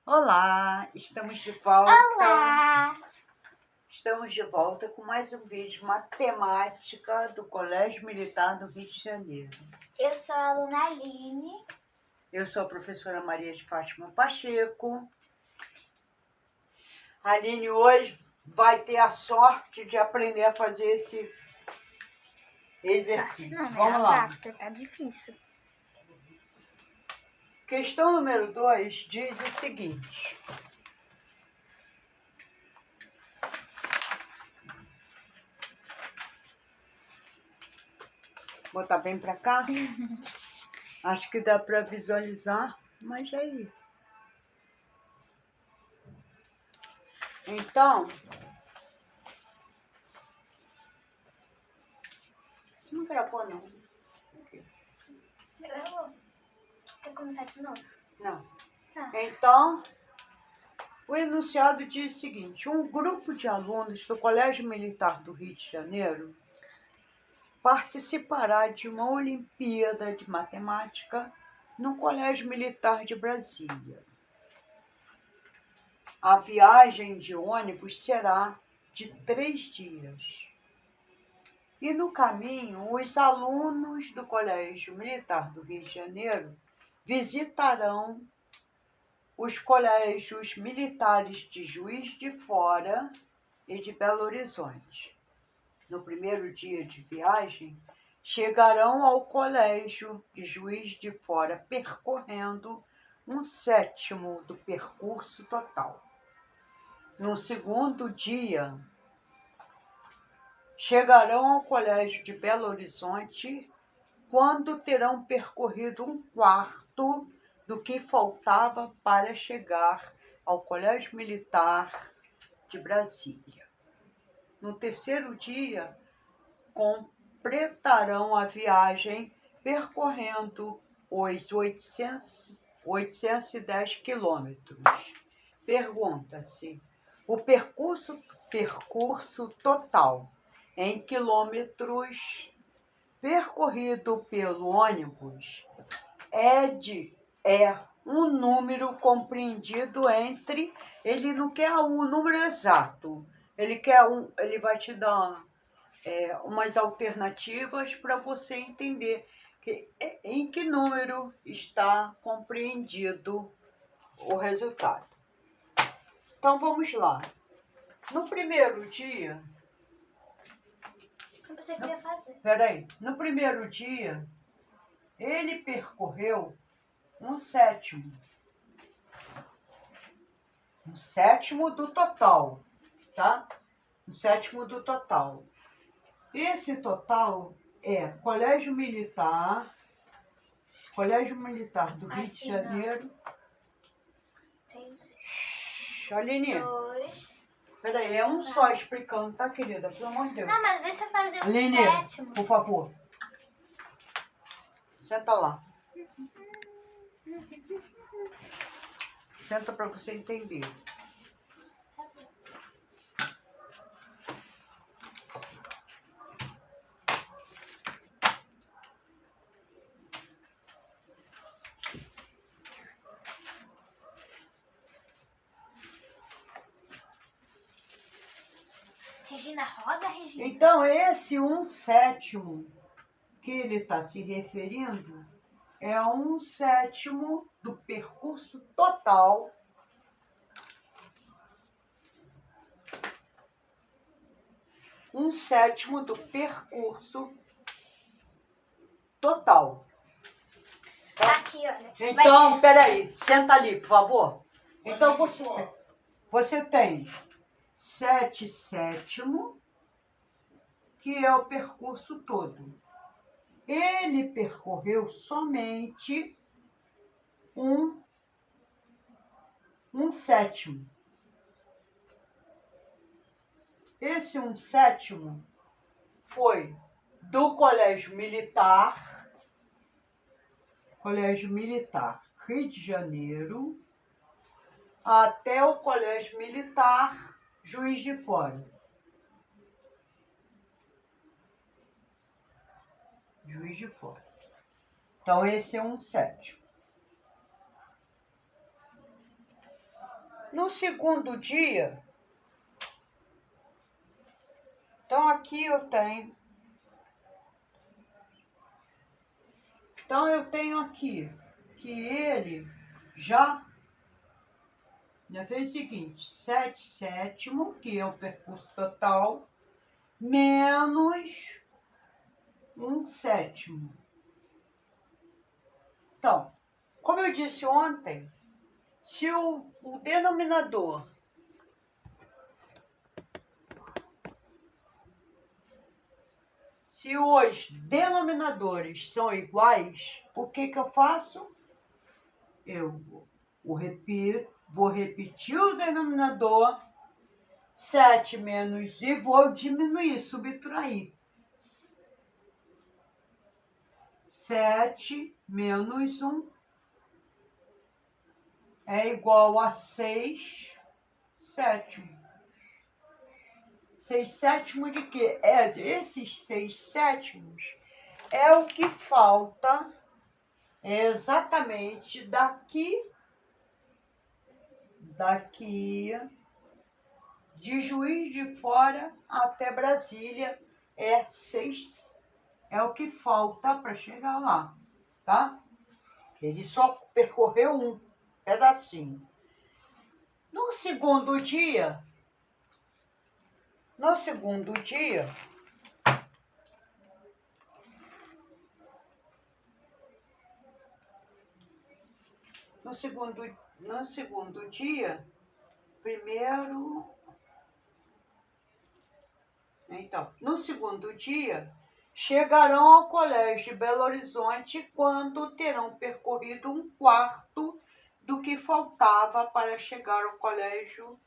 Olá, estamos de volta. Olá! Estamos de volta com mais um vídeo matemática do Colégio Militar do Rio de Janeiro. Eu sou a aluna Aline. Eu sou a professora Maria de Fátima Pacheco. A Aline hoje vai ter a sorte de aprender a fazer esse exercício. Não, Vamos lá. Exato, tá difícil. Questão número 2 diz o seguinte. Vou botar bem para cá. Acho que dá para visualizar, mas aí. Então, isso não gravou não. Gravou. Quer começar de novo? Não. Tá. Então, o enunciado diz o seguinte: um grupo de alunos do Colégio Militar do Rio de Janeiro participará de uma Olimpíada de Matemática no Colégio Militar de Brasília. A viagem de ônibus será de 3 dias. E no caminho, os alunos do Colégio Militar do Rio de Janeiro visitarão os colégios militares de Juiz de Fora e de Belo Horizonte. No primeiro dia de viagem, chegarão ao colégio de Juiz de Fora percorrendo 1/7 do percurso total. No segundo dia, chegarão ao colégio de Belo Horizonte quando terão percorrido 1/4 do que faltava para chegar ao Colégio Militar de Brasília. No terceiro dia, completarão a viagem percorrendo os 810 quilômetros. Pergunta-se, o percurso total em quilômetros percorrido pelo ônibus é um número compreendido entre, ele não quer um número exato, ele vai te dar umas alternativas para você entender em que número está compreendido o resultado. Então vamos lá. No primeiro dia, O que você queria fazer? peraí, no primeiro dia, ele percorreu 1/7. 1/7 do total, tá? 1/7 do total. Esse total é Colégio Militar do Rio de Janeiro. Tem Aline, 2. peraí, é um só explicando, tá, querida? Pelo amor de Deus. Não, mas deixa eu fazer Aline, 7. por favor. Senta lá. Senta para você entender. Regina, roda, Regina. Então, esse 1/7 que ele está se referindo é 1/7 do percurso total. 1/7 do percurso total. Aqui, olha. Então, peraí, senta ali, por favor. Então, você tem 7/7, que é o percurso todo. Ele percorreu somente 1/7. Esse 1/7 foi do Colégio Militar Rio de Janeiro até o Colégio Militar Juiz de Fora. Juiz de Fora. Então, esse é 1/7. No segundo dia, então aqui eu tenho. Então eu tenho aqui que ele já fez o seguinte, 7/7, que é o percurso total, menos 1/7. Então, como eu disse ontem, se o denominador se os denominadores são iguais, o que eu faço? Eu vou repetir o denominador, 7 menos, e vou diminuir, subtrair. 7 menos 1 é igual a 6/7. 6/7 de quê? Esses 6/7 é o que falta exatamente daqui de Juiz de Fora até Brasília, é o que falta para chegar lá, tá? Ele só percorreu um pedacinho. No segundo dia, no segundo dia, primeiro. Então, no segundo dia, chegarão ao Colégio de Belo Horizonte quando terão percorrido 1/4 do que faltava para chegar ao Colégio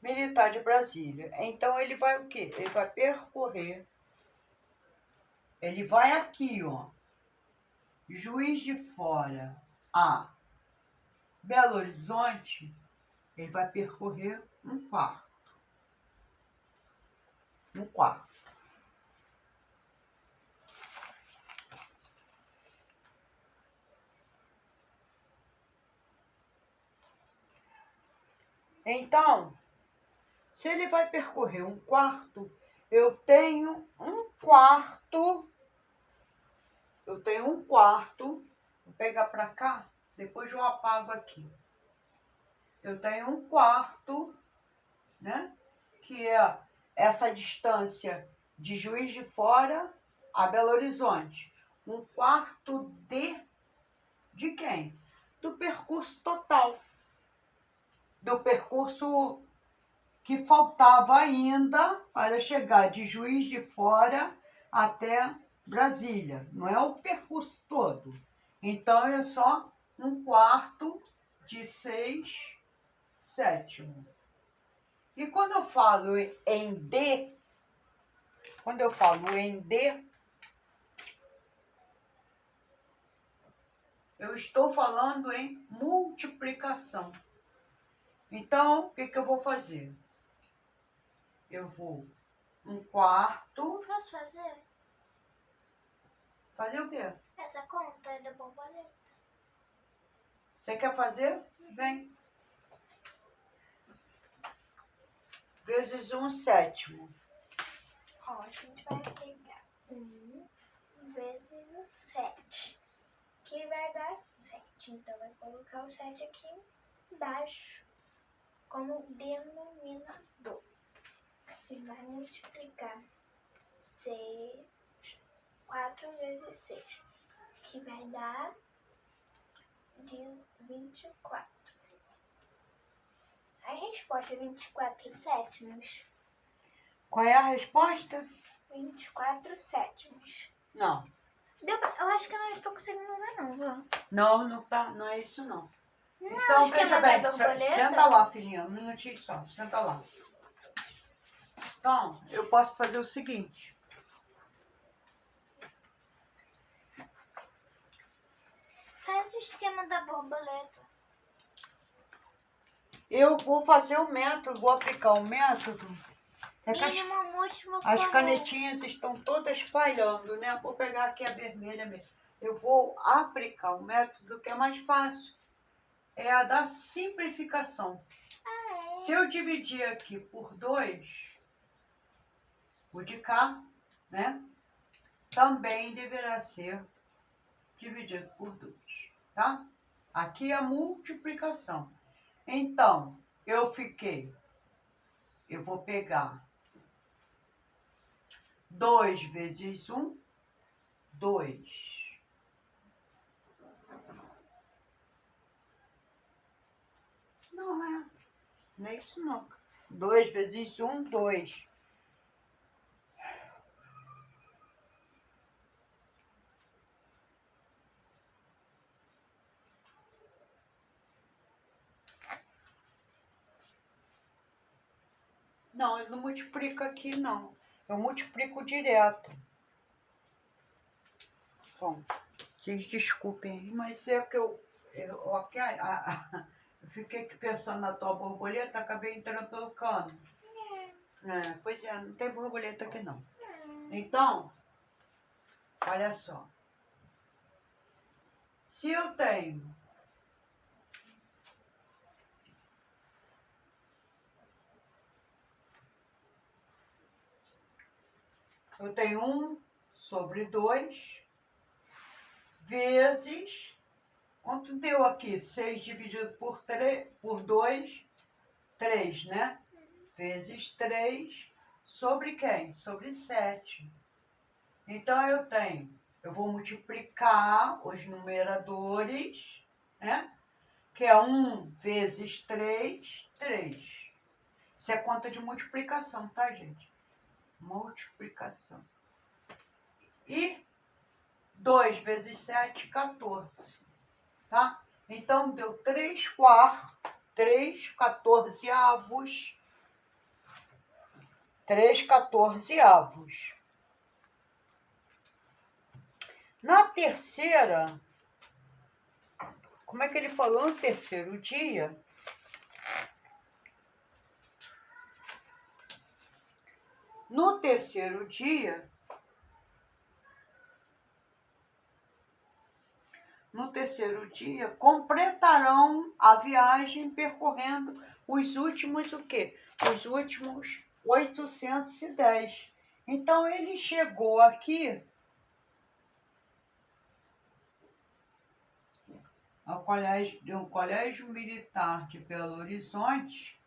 Militar de Brasília. Então, ele vai o quê? Ele vai percorrer, ele vai aqui, ó, Juiz de Fora a Belo Horizonte, ele vai percorrer 1/4. 1/4. Então, se ele vai percorrer 1/4, eu tenho 1/4. Vou pegar para cá, depois eu apago aqui. Eu tenho 1/4, né? Que é essa distância de Juiz de Fora a Belo Horizonte. 1/4 de quem? Do percurso total. Do percurso que faltava ainda para chegar de Juiz de Fora até Brasília. Não é o percurso todo. Então, é só 1/4 de 6/7. E quando eu falo em D, eu estou falando em multiplicação. Então, o que eu vou fazer? Eu vou 1/4. Posso fazer? Fazer o quê? Essa conta é da borboleta. Você quer fazer? Vem. Vezes 1/7. Ó, a gente vai pegar 1 vezes o 7, que vai dar 7. Então, vai colocar o 7 aqui embaixo, como denominador. E vai multiplicar 4 vezes 6, que vai dar de 24. A resposta é 24/7. Qual é a resposta? 24/7. Não. Eu acho que eu não estou conseguindo ver, não. Não tá, não é isso não. Não, Então, esquema veja da bem, borboleta. senta lá, filhinha, um minutinho só, senta lá. Então, eu posso fazer o seguinte. Faz o esquema da borboleta. Eu vou fazer o método, vou aplicar o método. É que Mínimo, múltiplo, as comum. canetinhas estão todas falhando, né? Vou pegar aqui a vermelha mesmo. Eu vou aplicar o método que é mais fácil. É a da simplificação. Ah, é? Se eu dividir aqui por 2, o de cá, né? Também deverá ser dividido por 2, tá? Aqui é a multiplicação. Então, eu vou pegar 2 vezes 1, 2. Não é isso não. 2 vezes 1, 2. Não, ele não multiplica aqui, não. Eu multiplico direto. Bom, vocês desculpem aí, mas é que eu fiquei aqui pensando na tua borboleta, acabei entrando pelo cano. Pois é, não tem borboleta aqui não. Então, olha só. Se eu tenho Eu tenho 1 sobre 2 vezes... Quanto deu aqui? 6 dividido por 2, 3, né? Vezes 3 sobre quem? Sobre 7. Então, eu vou multiplicar os numeradores, né? Que é 1 vezes 3, 3. Isso é conta de multiplicação, tá, gente? Multiplicação. E 2 vezes 7, 14. Tá? Então, deu 3 quartos, 3 14avos. 3 14avos. Na terceira, como é que ele falou no terceiro dia? No terceiro dia, completarão a viagem percorrendo os últimos o quê? Os últimos 810. Então, ele chegou aqui ao colégio militar de Belo Horizonte,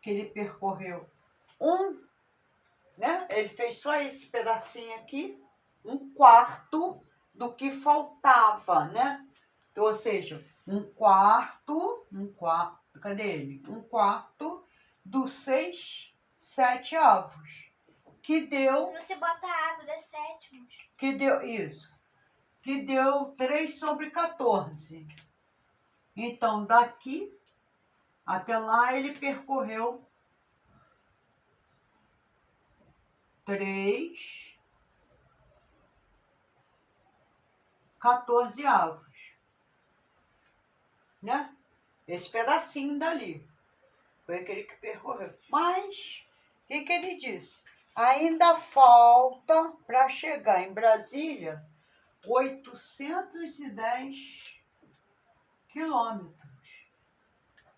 que ele percorreu né? Ele fez só esse pedacinho aqui, 1/4 do que faltava, né? Então, ou seja, 1/4, cadê ele? 1/4 dos 6 7avos, que deu... Você bota avos, é sétimos. Que deu, isso, que deu 3 sobre 14. Então, daqui até lá, ele percorreu 3 14avos, né? Esse pedacinho dali foi aquele que percorreu. Mas, o que ele disse? Ainda falta para chegar em Brasília 810 quilômetros.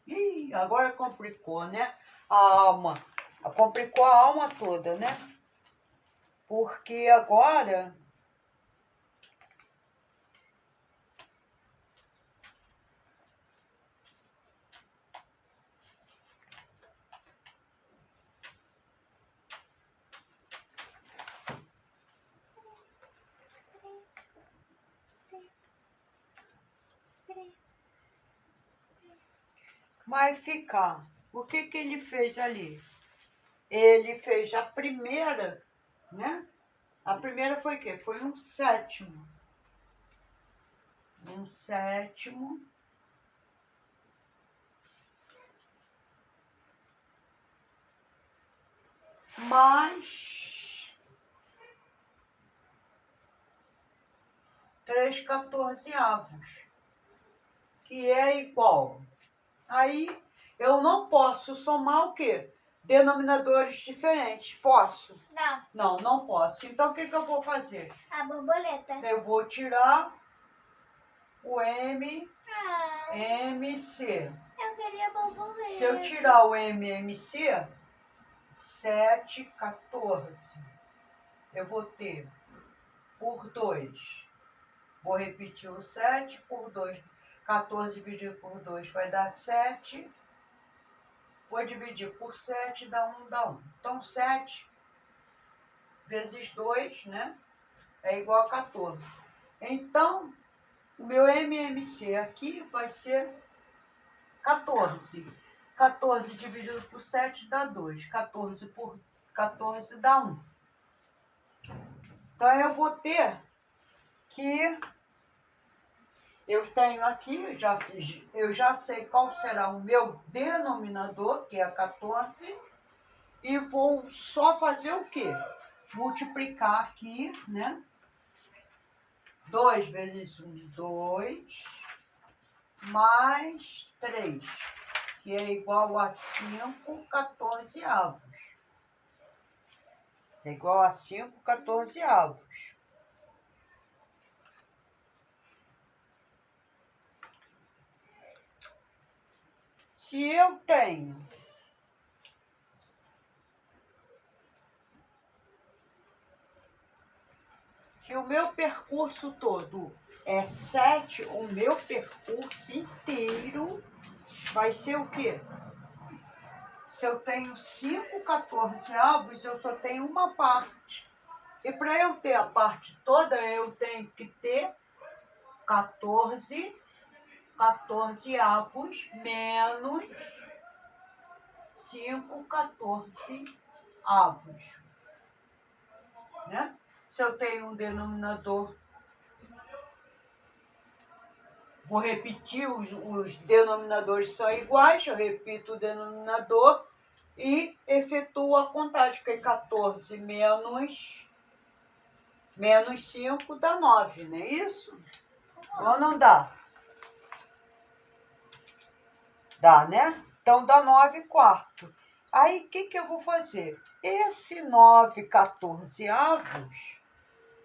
Ih, agora complicou, né? A alma. Complicou a alma toda, né? Porque agora... vai ficar. O que ele fez ali? Ele fez a primeira, né? A primeira foi o quê? Foi um sétimo. Um sétimo. Mais 3 14avos, que é igual. Aí eu não posso somar o quê? Denominadores diferentes. Posso? Não. Não posso. Então, o que eu vou fazer? A borboleta. Eu vou tirar o MC. Eu queria borboleta. Se eu tirar o MMC, 7, 14. Eu vou ter por 2. Vou repetir o 7 por 2. 14 dividido por 2 vai dar 7. Vou dividir por 7, dá 1, dá 1. Então, 7 vezes 2, né? É igual a 14. Então, o meu MMC aqui vai ser 14. 14 dividido por 7 dá 2. 14 por 14 dá 1. Então, eu vou ter que... Eu tenho aqui, eu já sei qual será o meu denominador, que é 14, e vou só fazer o quê? Multiplicar aqui, né? 2 vezes 1, 2, mais 3, que é igual a 5 14avos. É igual a 5 14avos. Se eu tenho que o meu percurso todo é 7, o meu percurso inteiro vai ser o quê? Se eu tenho 5 14avos, eu só tenho uma parte. E para eu ter a parte toda, eu tenho que ter 14 14avos menos 5 14avos. Né? Se eu tenho um denominador, vou repetir, os denominadores são iguais, eu repito o denominador e efetuo a contagem, porque 14 menos 5 dá 9, não é isso? Ou não dá? Dá, né? Então dá 9 quartos. Aí o que eu vou fazer? Esse 9 14avos,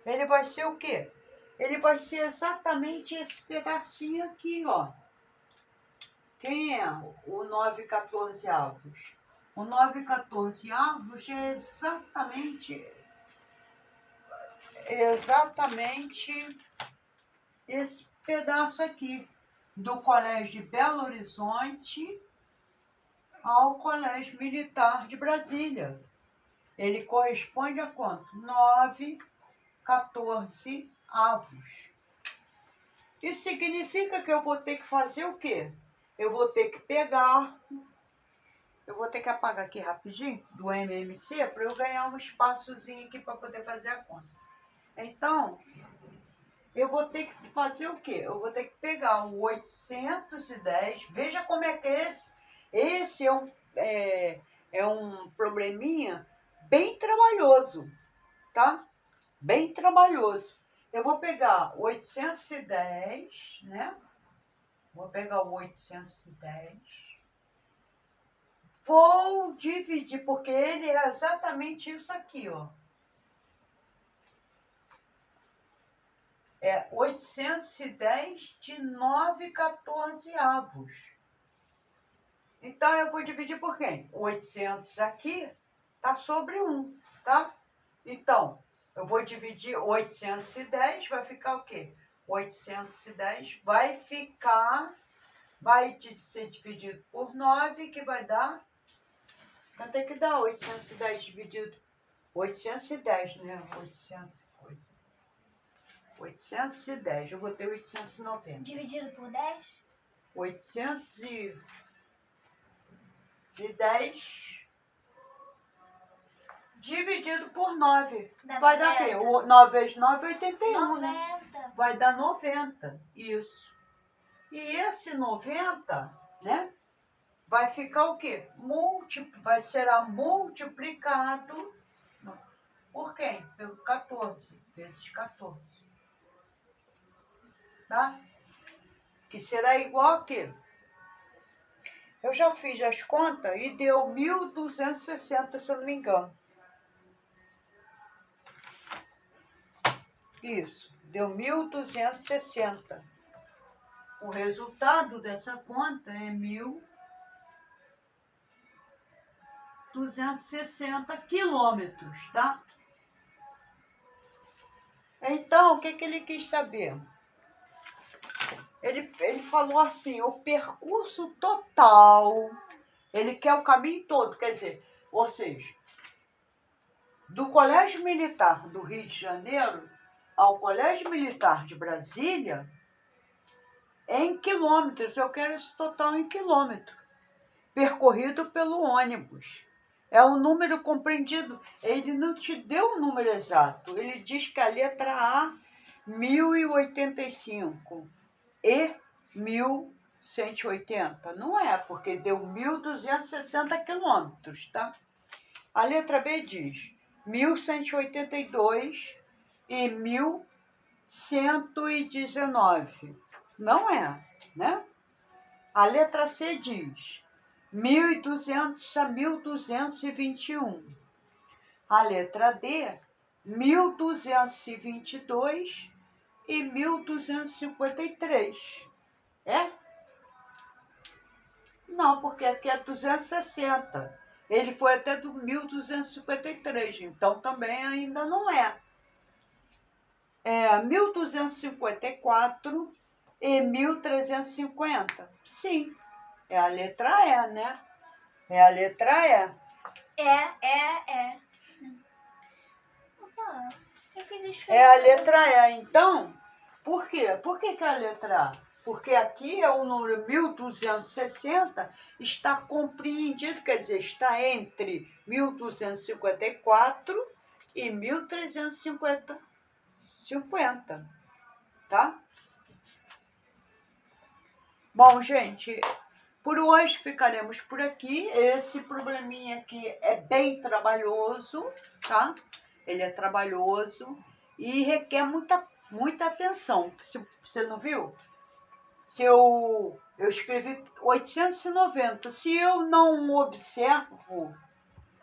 ele vai ser o quê? Ele vai ser exatamente esse pedacinho aqui, ó. Quem é o 9 14avos? O 9 14avos é exatamente esse pedaço aqui, do Colégio de Belo Horizonte ao Colégio Militar de Brasília. Ele corresponde a quanto? 9 14avos. Isso significa que eu vou ter que fazer o quê? Eu vou ter que apagar aqui rapidinho do MMC para eu ganhar um espaçozinho aqui para poder fazer a conta. Então, eu vou ter que fazer o quê? Eu vou ter que pegar o 810, veja como é que é esse. Esse é um probleminha bem trabalhoso, tá? Bem trabalhoso. Eu vou pegar o 810, né? Vou pegar o 810. Vou dividir, porque ele é exatamente isso aqui, ó. É 810 de 9 14avos. Então, eu vou dividir por quem? 800 aqui tá sobre 1, tá? Então, eu vou dividir 810, vai ficar o quê? 810 vai ser dividido por 9, que vai dar... Quanto é que dá 810 dividido? 810, né? 810, eu botei 890. Dividido por 10? 810 dividido por 9. Vai dar o quê? 9 vezes 9 é 81, 90. né? Vai dar 90, isso. E esse 90, né? Vai ficar o quê? Vai ser multiplicado por quem? Pelo 14, vezes 14. Tá? Que será igual a quê? Eu já fiz as contas e deu 1.260, se eu não me engano. Isso, deu 1.260. O resultado dessa conta é 1.260. 1.260 quilômetros, tá? Então, o que ele quis saber? Ele falou assim, o percurso total, ele quer o caminho todo, quer dizer, ou seja, do Colégio Militar do Rio de Janeiro ao Colégio Militar de Brasília, em quilômetros, eu quero esse total em quilômetros, percorrido pelo ônibus. É um número compreendido, ele não te deu o número exato, ele diz que a letra A, 1085 e 1180. Não é, porque deu 1.260 quilômetros, tá? A letra B diz 1182 e 1119. Não é, né? A letra C diz 1.200 a 1.221. A letra D, 1.222 e 1.253. É? Não, porque aqui é 260. Ele foi até do 1.253, então também ainda não é. É 1.254 e 1.350. Sim, é a letra E, né? É a letra E. É. Eu fiz isso. É a letra E. Então, por quê? Por que é a letra A? Porque aqui é o número 1.260, está compreendido, quer dizer, está entre 1.254 e 1.350, tá? Bom, gente, por hoje ficaremos por aqui. Esse probleminha aqui é bem trabalhoso, tá? Ele é trabalhoso e requer muita atenção. Se você não viu? Se eu escrevi 890, se eu não observo,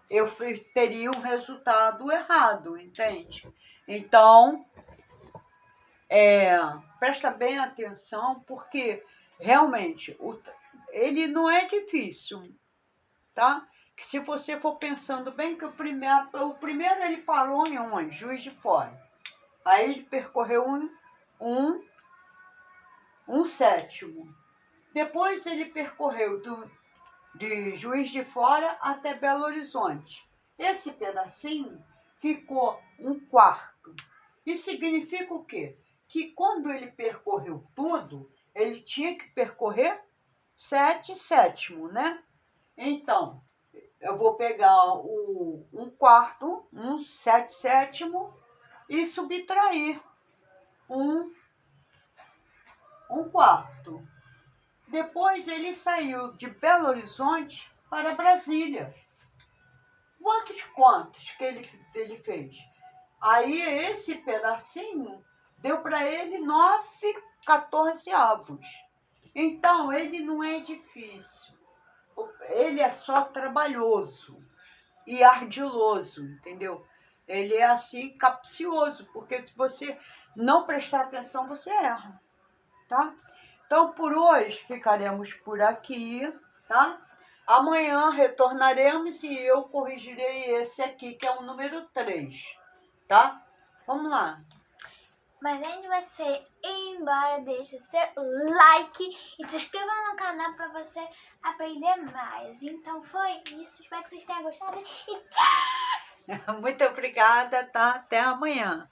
eu teria um resultado errado, entende? Então, presta bem atenção, porque realmente ele não é difícil, tá? Que se você for pensando bem, que o primeiro ele parou em onde? Juiz de Fora. Aí ele percorreu um sétimo. Depois ele percorreu de Juiz de Fora até Belo Horizonte. Esse pedacinho ficou um quarto. Isso significa o quê? Que quando ele percorreu tudo, ele tinha que percorrer 7 sétimo, né? Então, eu vou pegar um quarto, 7 sétimo, e subtrair um quarto. Depois ele saiu de Belo Horizonte para Brasília. Quantos contos que ele fez? Aí esse pedacinho deu para ele 9/14. Então ele não é difícil. Ele é só trabalhoso e ardiloso, entendeu? Ele é assim capcioso, porque se você não prestar atenção, você erra, tá? Então, por hoje, ficaremos por aqui, tá? Amanhã retornaremos e eu corrigirei esse aqui, que é o número 3, tá? Vamos lá. Mas antes de você ir embora, deixa seu like e se inscreva no canal para você aprender mais. Então foi isso, espero que vocês tenham gostado e tchau! Muito obrigada, tá? Até amanhã.